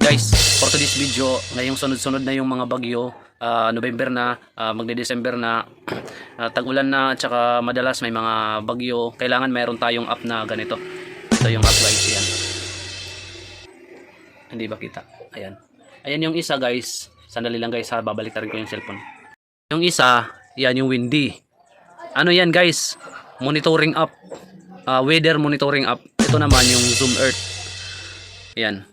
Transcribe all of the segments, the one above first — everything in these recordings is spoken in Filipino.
Guys, for today's video, ngayong sunod-sunod na yung mga bagyo, November na, magde-December na, tag-ulan na, at saka madalas may mga bagyo. Kailangan mayroon tayong app na ganito. Ito yung app guys, yan. Hindi ba kita? Ayan. Ayan yung isa guys. Sandali lang guys ha, babalik ko yung cellphone. Yung isa, yan yung windy. Ano yan guys? Monitoring app. Weather monitoring app. Ito naman yung Zoom Earth. Yan.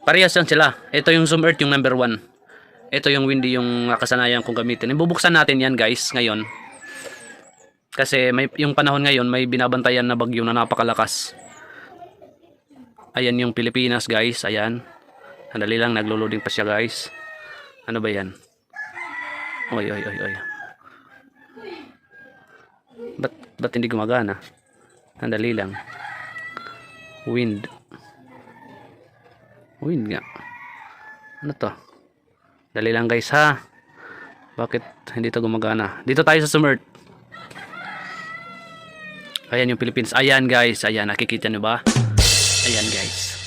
Parehas lang sila. Ito yung Zoom Earth, yung number 1. Ito yung windy, yung kasanayan kong gamitin. Ibubuksan natin yan guys ngayon. Kasi yung panahon ngayon, may binabantayan na bagyo na napakalakas. Ayan yung Pilipinas guys. Ayan. Sandali lang, naglo-loading pa siya guys. Ano ba yan? Oy. Ba't hindi gumagana? Sandali lang. Wind nga. Ano to? Dali lang guys ha. Bakit hindi to gumagana? Dito tayo sa Zoom Earth. Ayan yung Philippines. Ayan guys. Ayan, nakikita nyo ba? Ayan guys.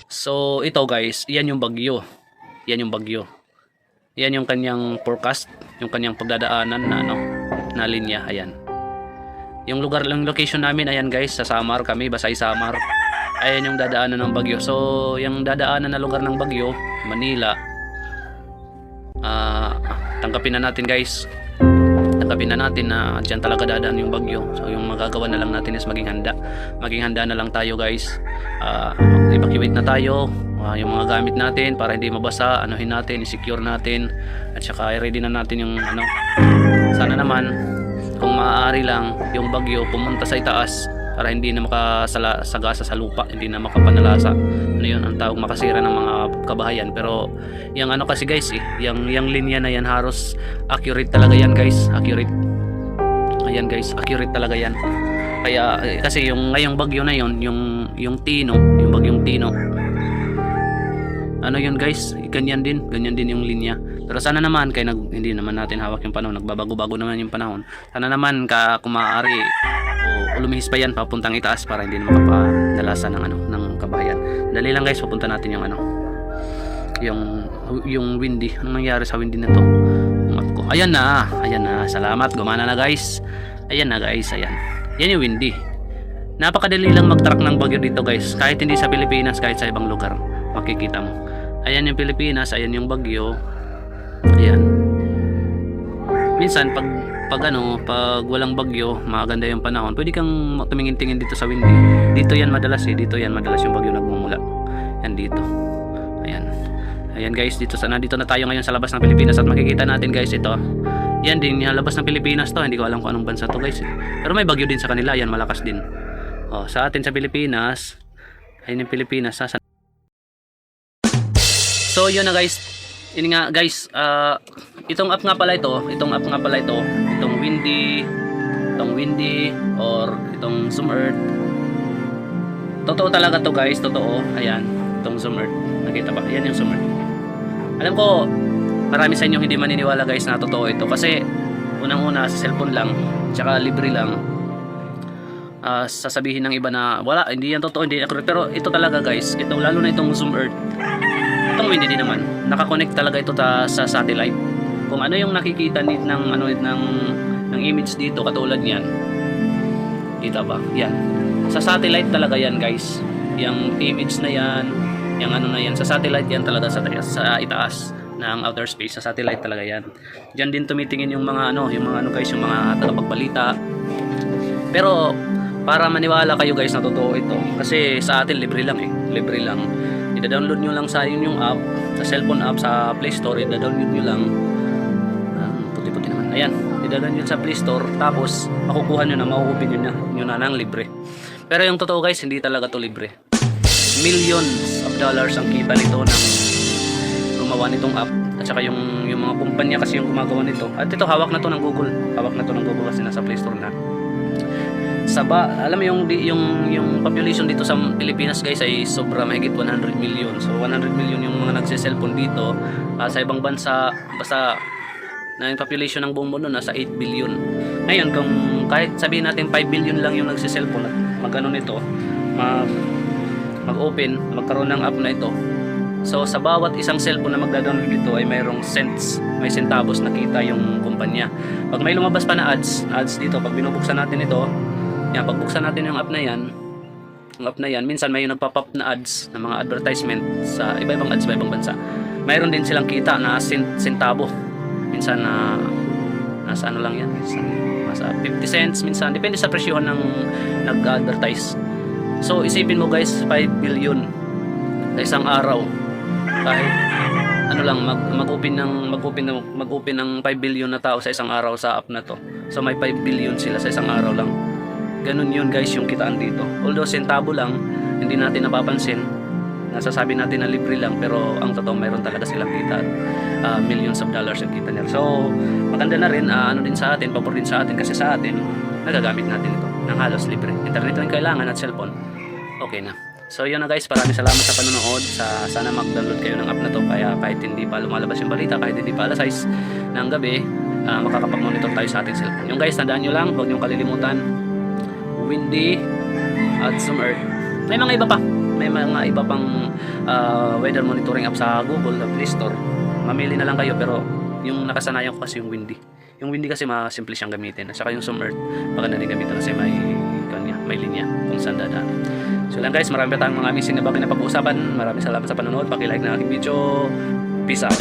So ito guys, yan yung bagyo. Yan yung bagyo. Yan yung kanyang forecast, yung kanyang pagdadaanan na na linya. Ayan. Yung lugar, yung location namin, ayan guys, sa Samar kami, Basay Samar. Ayan yung dadaanan ng bagyo. So yung dadaanan na lugar ng bagyo, Manila, tanggapin na natin guys. Tanggapin na natin na dyan talaga dadaan yung bagyo. So yung magagawa na lang natin is maging handa. Maging handa na lang tayo guys. Evacuate na tayo. Yung mga gamit natin para hindi mabasa, anuhin natin, i-secure natin. At saka i-ready na natin yung sana naman kung maaari lang yung bagyo pumunta sa itaas para hindi na makasagasa sa lupa, hindi na makapanalasa. Ano yun, ang tawag, makasira ng mga kabahayan. Pero yung kasi guys yung linya na yan halos accurate talaga yan guys, accurate. Ayan guys, accurate talaga yan. Kaya kasi yung ngayong bagyo na yun, yung Tino, yung bagyong Tino, ano yun guys, ganyan din yung linya. Pero sana naman hindi naman natin hawak yung panahon, nagbabago-bago naman yung panahon. Sana naman kung maaari o lumihis pa yan papuntang itaas para hindi na makapadalasan ng kabayan. Dali lang guys, papunta natin yung windy. Anong nangyari sa windy na to? Umat ko. Ayan na. Salamat, gumana na guys. Ayan na guys, ayan. Yan yung windy. Napakadali lang mag-track ng bagyo dito guys. Kahit hindi sa Pilipinas, kahit sa ibang lugar, makikita mo. Ayan yung Pilipinas, ayan yung bagyo. Ayan. Minsan pag walang bagyo, maganda yung panahon, pwede kang tumingin-tingin dito sa windy. Dito yan madalas yung bagyo nagmumula. Yan dito. Ayan guys, nandito na tayo ngayon sa labas ng Pilipinas at makikita natin guys ito. Yan din, yung labas ng Pilipinas to. Hindi ko alam kung anong bansa to guys. Pero may bagyo din sa kanila, yan malakas din. Sa atin sa Pilipinas, ayun yung Pilipinas. So yun na guys. Yun nga guys, itong app nga pala ito, itong windy or itong Zoom Earth. Totoo talaga to guys, totoo. Ayan, itong Zoom Earth. Nakita ba? Ayan yung Zoom Earth. Alam ko, marami sa inyo hindi maniniwala guys na totoo ito kasi unang-una sa cellphone lang, tsaka libre lang. Sasabihin ng iba na wala, hindi yan totoo, hindi accurate. Pero ito talaga guys, lalo na itong Zoom Earth. Itong windy din naman, nakakonect talaga ito sa satellite. Kung ano yung nakikita ng image dito, katulad niyan, kita ba? Yan, sa satellite talaga yan guys. Yung image na yan, yung na yan, sa satellite yan talaga, sa itaas ng outer space, sa satellite talaga yan. Diyan din tumitingin yung mga guys, yung mga tagapagbalita. Pero para maniwala kayo guys na totoo ito, kasi sa atin libre lang. I-download nyo lang sa yung app, sa cellphone app, sa Play Store, i-download nyo lang. Puti-puti naman. Ayan, i-download nyo sa Play Store, tapos makukuha nyo na, mauupin nyo na ng libre. Pero yung totoo guys, hindi talaga to libre. Millions of dollars ang kita nito ng gumawa nitong app, at saka yung mga kumpanya kasi yung gumagawa nito. At ito, hawak na to ng Google kasi nasa Play Store na. Alam mo yung population dito sa Pilipinas guys ay sobra, mahigit 100 million. So 100 million yung mga nagse-cellphone dito. Sa ibang bansa, basta na yung population ng buong mundo nasa 8 billion. Ngayon kung kahit sabihin natin 5 billion lang yung nagse-cellphone at magkano nito, mag-open, magkaroon ng app na ito, So sa bawat isang cellphone na magda-download ito ay mayroong cents, may centavos na kita yung kumpanya. Pag may lumabas pa na ads dito, pag binubuksan natin ito, yan, pag buksan natin yung app na yan, minsan may nagpa-pop na ads ng mga advertisement sa iba-ibang ads, iba-ibang bansa. Mayroon din silang kita na centavo. Minsan na nasa ano lang yan, nasa 50 cents, minsan depende sa presyohan ng nag-advertise. So isipin mo guys, 5 billion sa isang araw. Kahit ano lang mag-open ng 5 billion na tao sa isang araw sa app na to. So may 5 billion sila sa isang araw lang. Ganun yun guys yung kitaan dito. Although centavo lang, hindi natin napapansin. Nasasabi natin na libre lang, pero ang totoo mayroon talaga silang kita. Millions of dollars yung kita nila. So maganda na rin, ano din sa atin, pabor din sa atin, kasi sa atin nagagamit natin ito ng halos libre. Internet lang kailangan at cellphone, okay na. So yun na guys, maraming salamat sa panonood. Sana mag-download kayo ng app na to, kaya kahit hindi pa lumalabas yung balita, kahit hindi pa alas 6 ng gabi, makakapag-monitor tayo sa ating cellphone. Yung guys, tandaan nyo lang, huwag nyo kalilimutan, windy at zoom earth. May mga iba pang weather monitoring app sa Google, Play Store. Mamili na lang kayo, pero yung nakasanayan ko kasi yung windy. Yung windy kasi masimple siyang gamitin. At saka yung zoom earth, baka na rin gamitin kasi may linya kung saan dadaan. So lang guys, marami pa tayong mga amazing na bagay na pag-uusapan. Maraming salamat sa panonood. Paki-like na aking video. Peace out.